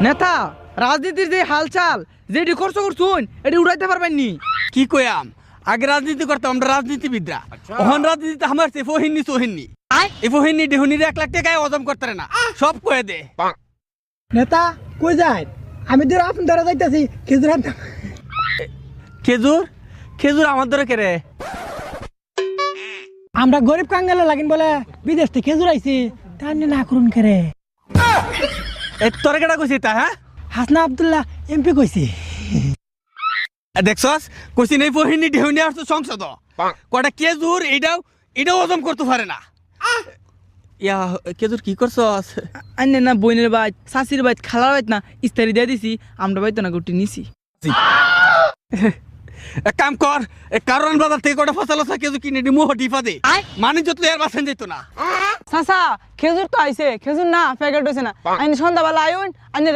নেতা রাজনীতির যে হালচাল যেটি করছুন এটি উড়াইতে পারবেন নি। কি কয়াম আগে রাজনীতি করতাম আমরা রাজনীতিবিদরা, ওহন রাজনীতি আমার সে ফহিনী সোহিনী এই ফহিনী ডেহুনির 1 লাখ টাকায় হজম করতে না সব কয়ে দে। নেতা কই যায়? আমি তো আপন ধরে যাইতাছি খেজুর আনতে। খেজুর খেজুর আমার ধরে কে রে? আমরা গরিব কাঙ্গালে লাগিন বলে বিদেশ থেকে খেজুর আইছি, তার না করুন করে। তোর কেটা কইছি তা? হ্যাঁ হাসনা আব্দুল্লাহ এমপি কইছি। দেখছস কইছি নেই ফহিনী ডেহুনি আসতো সংসদ কটা খেজুর এটাও হজম করতে পারে না। ইয়া খেজুর কি করছস? আইনে না বইনের বাইত শাশির বাইত খালার বাইত না ইস্তারি দিয়ে দিছি, আমরা বাইত না গুটি নিছি। এক কাম কর কারণ বাজার থেকে কটা ফসল আছে খেজুর কিনে দি মুহ ডিফা দে, মানে যত এর বাসন যেত না। চাচা খেজুর তো আইছে, খেজুর না প্যাকেট হইছে না, আইনে সন্ধ্যাবেলা আইন আইনে